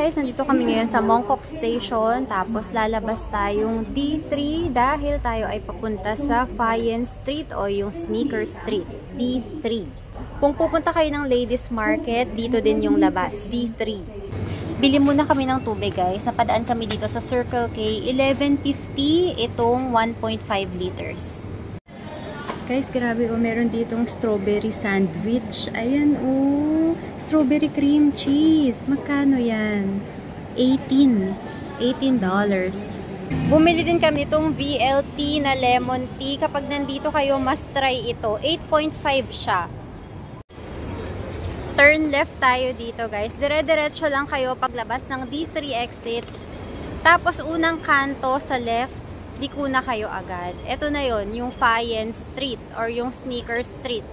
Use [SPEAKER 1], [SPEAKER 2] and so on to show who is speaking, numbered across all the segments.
[SPEAKER 1] guys, nandito kami ngayon sa Mongkok Station. Tapos lalabas tayong D3 dahil tayo ay papunta sa Fayen Street o yung Sneaker Street. D3. Kung pupunta kayo ng Ladies Market, dito din yung labas. D3. Bili muna kami ng tubig guys. Napadaan kami dito sa Circle K. 11.50 itong 1.5 liters. Guys, grabe oh, meron ditong strawberry sandwich. Ayan oh, strawberry cream cheese. Magkano yan? $18. Bumili din kami nitong VLT na lemon tea. Kapag nandito kayo, must try ito. 8.5 siya. Turn left tayo dito guys. Dire-diretso lang kayo paglabas ng D3 exit. Tapos unang kanto sa left, di ko na kayo agad. Ito na yon, yung Fayen Street or yung Sneaker Street.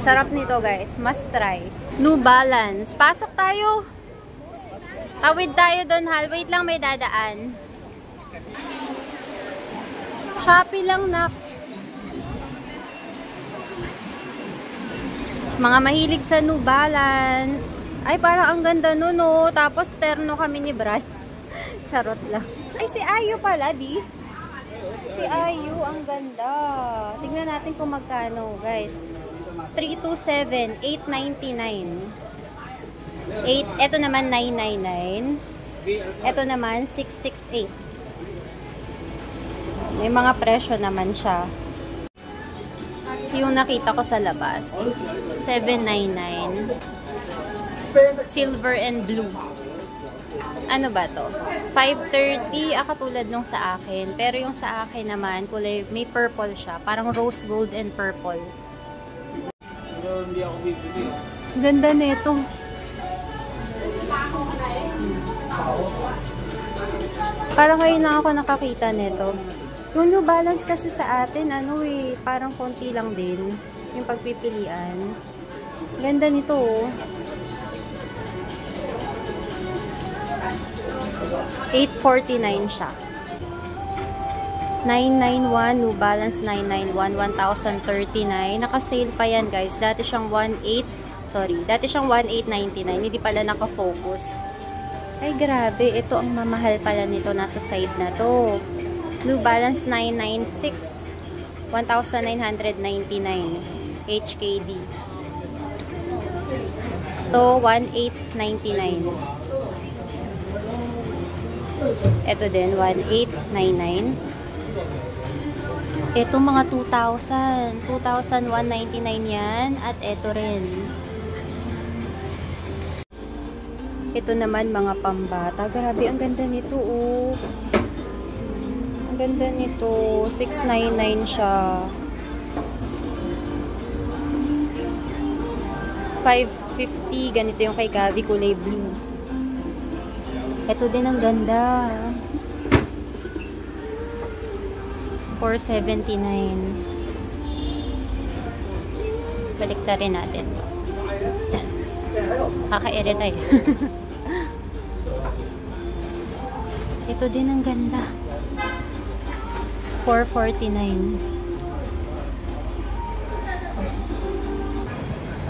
[SPEAKER 1] Sarap nito guys. Must try. New Balance. Pasok tayo. Tawid tayo doon, Hal. Wait lang, may dadaan. Shopee lang na. Mga mahilig sa New Balance. Ay, parang ang ganda nun, no? Tapos, terno kami ni Brian. Charot lang. Ay, si Ayu pala, di? Si Ayu, ang ganda. Tingnan natin kung magkano, guys. 327, 899. Ito naman, 999. Ito naman, 668. May mga presyo naman siya. Yung nakita ko sa labas, $799. Silver and blue. Ano ba to? $530, katulad nung sa akin. Pero yung sa akin naman, kulay, may purple siya. Parang rose gold and purple. Ganda nito. Parang ngayon na ako nakakita nito. Yung New Balance kasi sa atin, ano eh, parang konti lang din yung pagpipilian. Ganda nito oh. 849 siya. 991, New Balance 991, 1,039. Naka-sale pa yan guys. Dati siyang 1,899. Hindi pala naka-focus. Ay grabe, ito ang mamahal pala nito. Nasa side na to. New Balance 996, 1,999 HKD. To 1,899. Ito din 1,899. Ito mga 2,000, 2,199 yan. At ito rin. Ito naman mga pambata. Grabe, ang ganda nito oh. Ganda nito. 699 siya. 550. Ganito yung kay Gabi. Kulay blue. Ito din ang ganda. 479. Balik na rin natin. Yan. Kaka-irita eh. Ito din ang ganda. 449.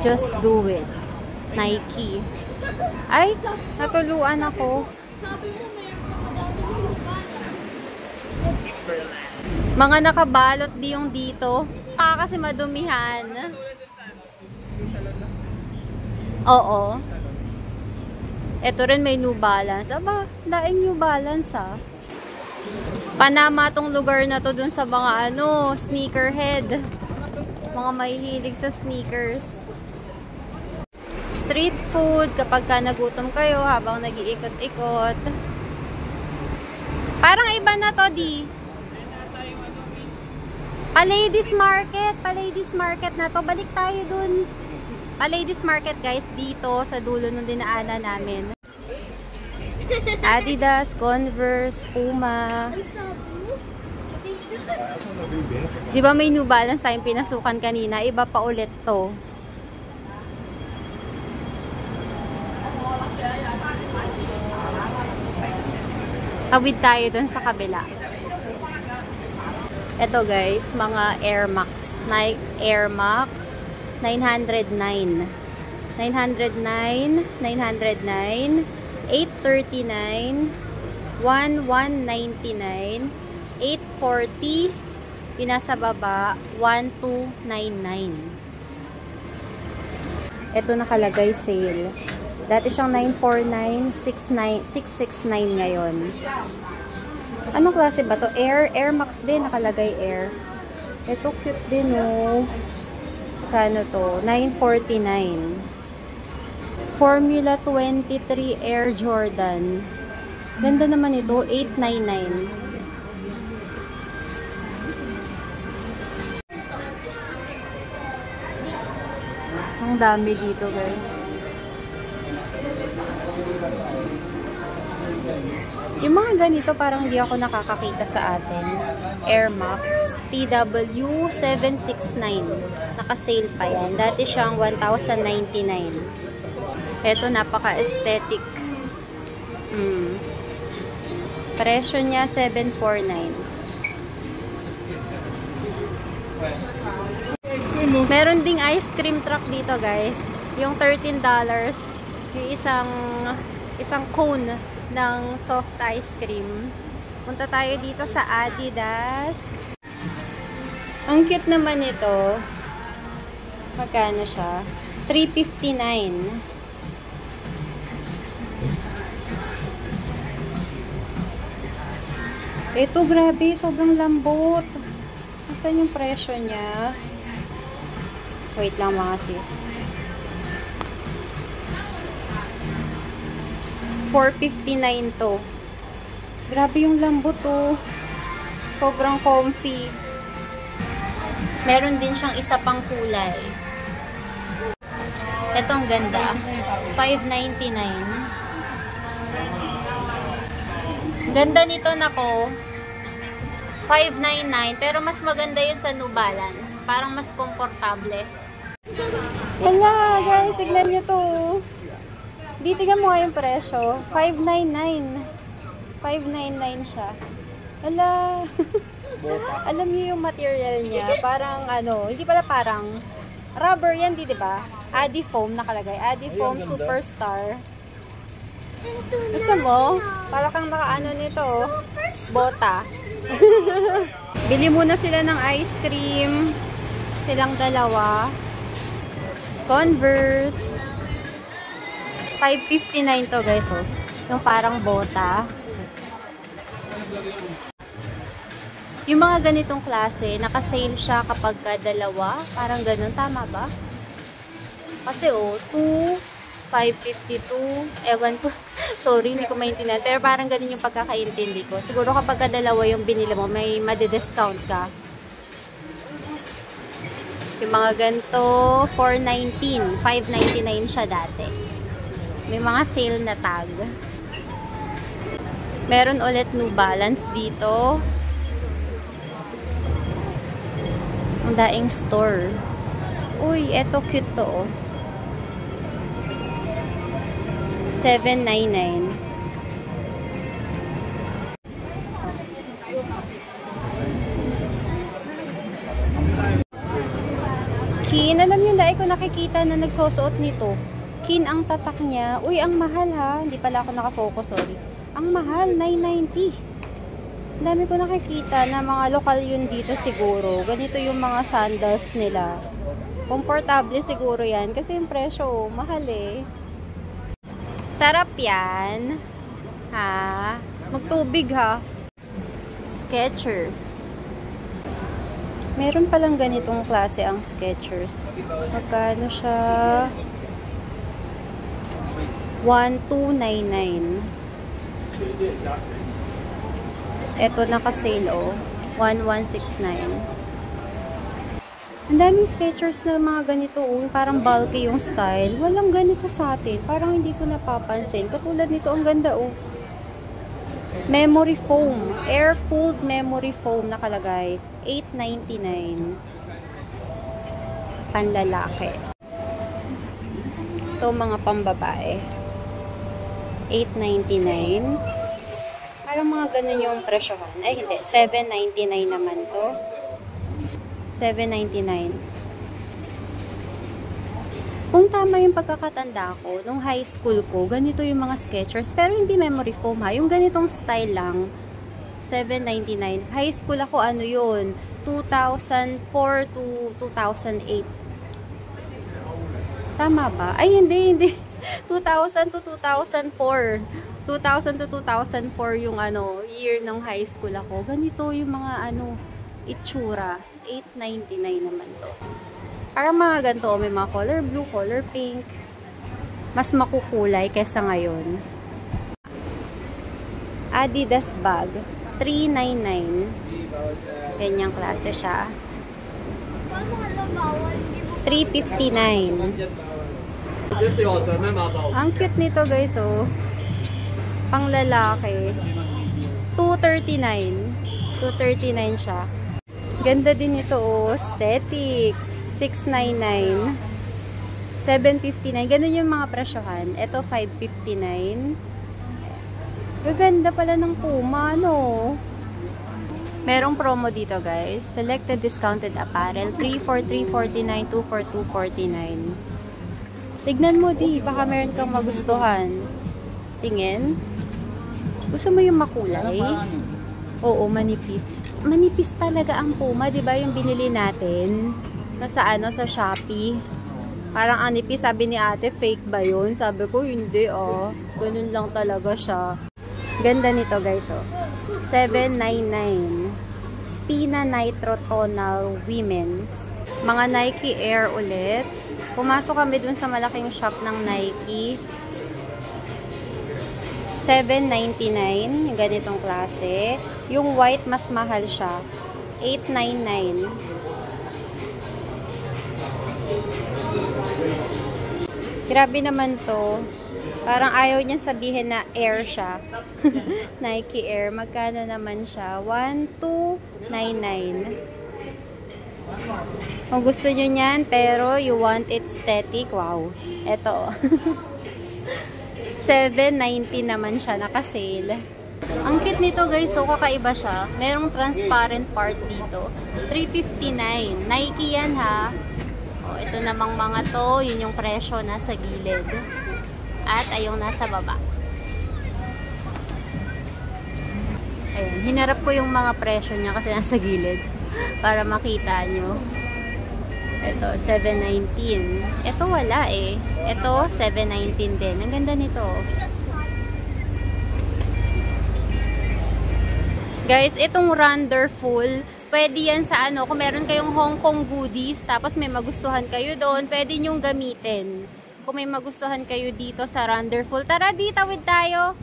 [SPEAKER 1] Just do it. Nike. Ay, natuluan ako. Mga nakabalot di yung dito. Kasi madumihan. Oo. Ito rin may New Balance. Aba, daing New Balance ah. Panama tong lugar na to dun sa mga ano, sneakerhead. Mga mahihilig sa sneakers. Street food, kapag ka nagutom kayo habang nag-iikot-ikot. Parang iba na to, di? Pa-ladies market. Pa-ladies market na to. Balik tayo dun. Pa-ladies market, guys, dito sa dulo nung dinaanan namin. Adidas, Converse, Puma. Di ba may New Balance tayong pinasukan kanina? Iba pa ulit to. Tawid tayo dun sa kabila. Ito guys, mga Air Max. Nike Air Max 909. 909, 909, 839, 1199, 840, yung nasa baba, 1299. Ito nakalagay sale. Dati siyang 949, 669 ngayon. Anong klase ba to? Air? Air Max din, nakalagay Air. Ito cute din, oh. Kano to? 949. Formula 23 Air Jordan. Ganda naman ito, 899. Ang dami dito, guys. Yung mga ganito parang hindi ako nakakakita sa atin. Air Max TW769. Naka-sale pa yan. Dati siyang 1,099. Ito napaka-aesthetic. Presyo niya 749. Meron ding ice cream truck dito, guys. Yung $13, yung isang cone ng soft ice cream. Punta tayo dito sa Adidas. Ang cute naman ito. Magkano siya? $359. Ito, grabe. Sobrang lambot. Saan yung presyo niya? Wait lang mga sis. $459 to. Grabe yung lambot to. Sobrang comfy. Meron din siyang isa pang kulay. Ito ang ganda. $599. Ganda nito nako. $599. Pero mas maganda yun sa New Balance. Parang mas komportable. Hala guys, tignan nyo to. Di, tignan mo nga yung presyo. $599. $599 siya. Hala. Alam niyo yung material niya. Parang ano, hindi pala parang rubber yan, di ba? Adifoam nakalagay. Adifoam Superstar. Gusto mo? Para kang nakaano nito. Bota. Bili muna sila ng ice cream. Silang dalawa. Converse. $559 to guys. Oh. Yung parang bota. Yung mga ganitong klase, naka-sale siya kapag dalawa. Parang ganun. Tama ba? Kasi oh, 552. Ewan ko. Sorry, hindi ko maintindihan. Pero parang ganun yung pagkakaintindi ko. Siguro kapag dalawa yung binili mo, may madi-discount ka. Yung mga ganito, $419. $599 siya dati. May mga sale na tag. Meron ulit New Balance dito. Ang daing store. Uy, eto cute to oh. $799. Kin, alam niyo dahil ko nakikita na nagsusuot nito. Kin ang tatak niya. Uy, ang mahal ha. Hindi pala ako nakafocus, sorry. Ang mahal, $990. Ang dami ko nakikita na mga lokal yun dito siguro. Ganito yung mga sandals nila. Komportable siguro yan. Kasi yung presyo, mahal eh. Sarap yan. Ha? Magtubig ha. Skechers. Meron palang ganitong klase ang Skechers. Magkano siya? $1,299. Ito naka-sale oh. $1,169. Ang daming Skechers na mga ganito oh. Parang bulky yung style. Walang ganito sa atin. Parang hindi ko napapansin. Katulad nito, ang ganda oh. Memory foam. Air-cooled memory foam nakalagay. $899. Panlalaki. Ito mga pambabae. $899. Parang mga ganun yung presyohan. Ay, hindi. $7.99 naman to. $7.99. Kung tama yung pagkakatanda ko, nung high school ko, ganito yung mga Skechers. Pero hindi memory foam ha. Yung ganitong style lang, $7.99. High school ako, ano yun? 2004 to 2008. Tama ba? Ay, hindi. 2000 to 2004. 2000 to 2004 yung ano, year ng high school ako. Ganito yung mga ano, itsura. $8.99 naman to. Parang mga ganito, may mga color blue, color pink. Mas makukulay kesa ngayon. Adidas bag, $3.99. Ganyang klase siya. $3.59. Ang cute nito guys, oh. Pang lalaki. $2.39. $2.39 siya. Ganda din ito, oh. Aesthetic. $6.99. $7.59. Ganun yung mga presyohan. Ito, $5.59. Gaganda pala ng Puma, no? Merong promo dito, guys. Selected discounted apparel. 3 for $3.49. 2 for $2.49. Tignan mo, di. Baka meron kang magustuhan. Tingin. Gusto mo yung makulay? Oo, manipis. Manipis talaga ang Puma, di ba? Yung binili natin. Sa ano, sa Shopee. Parang anipis, sabi ni ate, fake ba yun? Sabi ko, hindi oh. Ganun lang talaga siya. Ganda nito guys oh. $7.99. Spina Nitro Tonal Women's. Mga Nike Air ulit. Pumasok kami dun sa malaking shop ng Nike. $7.99. Yung ganitong klase. Yung white mas mahal siya. $8.99. Grabe naman to. Parang ayaw niya sabihin na Air siya. Nike Air. Magkano naman siya? $1,299. Kung gusto nyo niyan, pero you want it static, wow. Eto. $7.90 naman siya. Naka-sale. Ang cute nito guys. So, kakaiba siya. Merong transparent part dito. $3.59. Nike yan ha. Ito namang mga to, yun yung presyo nasa gilid. At ayong nasa baba. Ayan, hinarap ko yung mga presyo niya kasi nasa gilid. Para makita nyo. Ito, $7.19. Ito wala eh. Ito, $7.19 din. Ang ganda nito. Guys, itong Wonderful, pwede yan sa ano, kung meron kayong Hong Kong goodies, tapos may magustuhan kayo doon, pwede nyong gamitin. Kung may magustuhan kayo dito sa Wonderful, tara di, tawid tayo.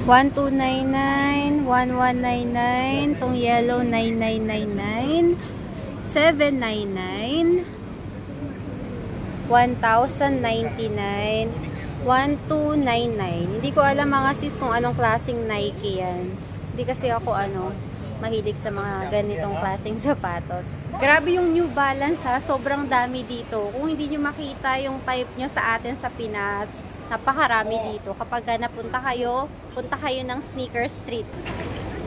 [SPEAKER 1] 1299, 1199, tong yellow 9999, 799, 1099, 1299. Hindi ko alam mga sis kung anong klaseng Nike yan. Hindi kasi ako mahilig sa mga ganitong klaseng sapatos. Grabe yung New Balance ha, sobrang dami dito. Kung hindi nyo makita yung type nyo sa atin sa Pinas, napakarami dito. Kapag napunta kayo, punta kayo ng Sneaker Street.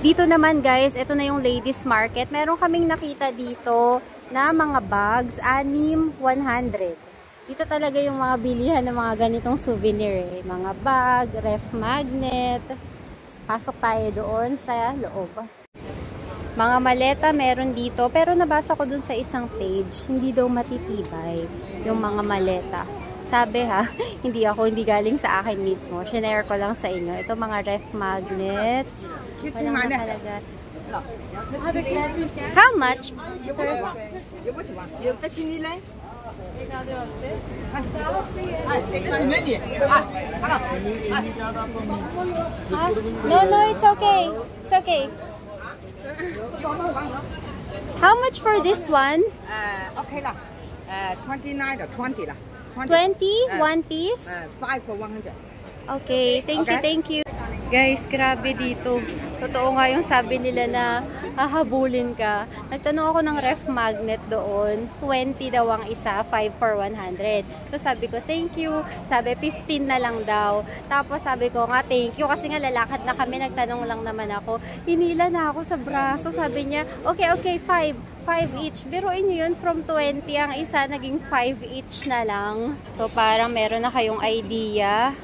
[SPEAKER 1] Dito naman guys, ito na yung ladies market. Meron kaming nakita dito na mga bags, 6,100. Dito talaga yung mga bilihan ng mga ganitong souvenir eh. Mga bag, ref magnet. Pasok tayo doon sa loob. Mga maleta meron dito, pero nabasa ko dun sa isang page, hindi daw matitibay yung mga maleta. Sabi ha, hindi galing sa akin mismo. Shinare ko lang sa inyo. Ito mga ref magnets. Walang nakalagay. How much? Sir? No, it's okay. It's okay. How much for this one?
[SPEAKER 2] Okay lah. 29 or 20 lah.
[SPEAKER 1] 20? One piece?
[SPEAKER 2] 5 for 100.
[SPEAKER 1] Okay, thank you. Guys, grabe dito. Totoo nga yung sabi nila na hahabulin ka. Nagtanong ako ng ref magnet doon. 20 daw ang isa, 5 for 100. So sabi ko, thank you. Sabi, 15 na lang daw. Tapos sabi ko nga, thank you. Kasi nga lalakad na kami, nagtanong lang naman ako. Hinila na ako sa braso. Sabi niya, okay, 5 each. Biruin nyo yun, from 20 ang isa, naging 5 each na lang. So, parang meron na kayong idea.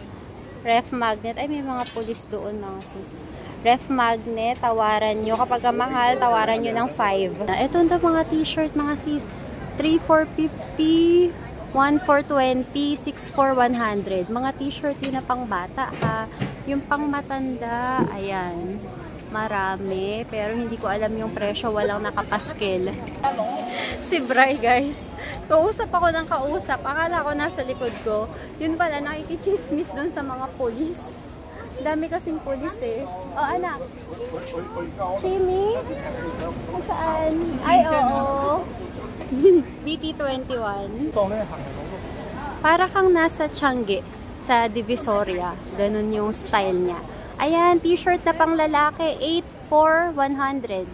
[SPEAKER 1] Ref magnet. Ay, may mga pulis doon, mga sis. Ref magnet, tawaran nyo. Kapag mahal, tawaran nyo ng 5. Ito na mga t-shirt, mga sis. 3 for 50, 1 for 20, 6 for 100. Mga t-shirt yun na pang bata, ha. Yung pang matanda, ayan. Marami, pero hindi ko alam yung presyo, walang nakapaskil. Si Bray, guys. Kausap ako ng kausap. Akala ko nasa likod ko. Yun pala, nakikichismis dun sa mga polis. Dami kasing polis eh. Oh, anak. Chimmy? Saan? Ay, oo. BT21. Para kang nasa Changi sa Divisoria. Ganun yung style niya. Ayan, t-shirt na pang lalaki, 8 for 100.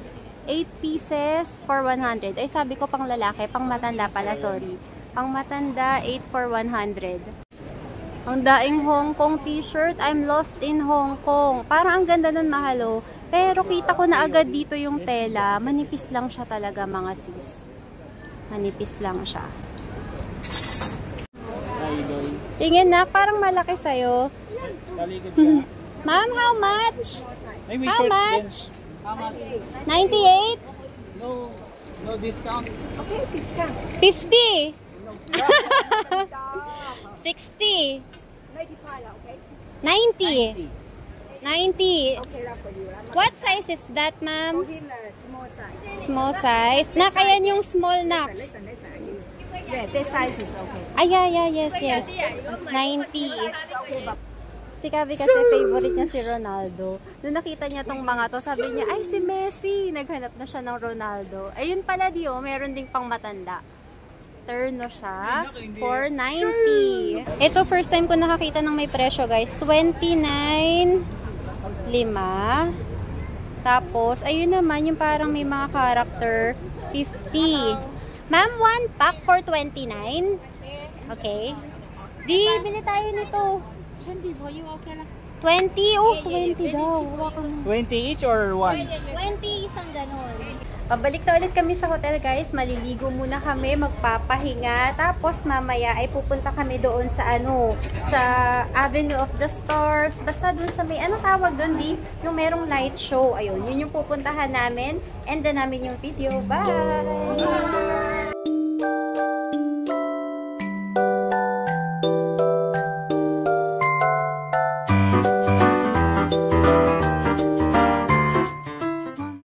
[SPEAKER 1] 8 pieces for 100. Ay, sabi ko pang lalaki, pang matanda pala, sorry. Pang matanda, 8 for 100. Ang daing Hong Kong t-shirt, I'm lost in Hong Kong. Parang ang ganda nun, mahalo. Pero kita ko na agad dito yung tela. Manipis lang siya talaga, mga sis. Manipis lang siya. Tingin na, parang malaki sa'yo. Ma'am, how much? How much? 98?
[SPEAKER 3] No discount.
[SPEAKER 2] Okay, discount.
[SPEAKER 1] 50? 60?
[SPEAKER 2] 95, okay?
[SPEAKER 1] 90? 90?
[SPEAKER 2] Okay, that's for you.
[SPEAKER 1] What size is that, ma'am?
[SPEAKER 2] Give the small size.
[SPEAKER 1] Small size? Na, kaya yung small na.
[SPEAKER 2] Listen. Yeah, this size is okay.
[SPEAKER 1] Ay, yes. 90. Si Kavi kasi favorite niya si Ronaldo. Nung nakita niya tong mga to, sabi niya, ay si Messi! Naghanap na siya ng Ronaldo. Ayun pala Dio, meron ding pang matanda. Terno siya for 90. Ito first time ko nakakita ng may presyo, guys. 29.5. Tapos, ayun naman, yung parang may mga character, 50. Ma'am, 1 pack for 29. Okay. Di, bili tayo nito.
[SPEAKER 2] 20 for you, okay lang.
[SPEAKER 1] 20? Oh, 20 daw.
[SPEAKER 3] 20 each or 1?
[SPEAKER 1] 20, isang ganun. Pabalik na ulit kami sa hotel, guys. Maliligo muna kami, magpapahinga. Tapos mamaya ay pupunta kami doon sa sa Avenue of the Stars. Basta doon sa may, tawag doon, di? Yung merong light show. Ayun, yun yung pupuntahan namin. And then namin yung video. Bye!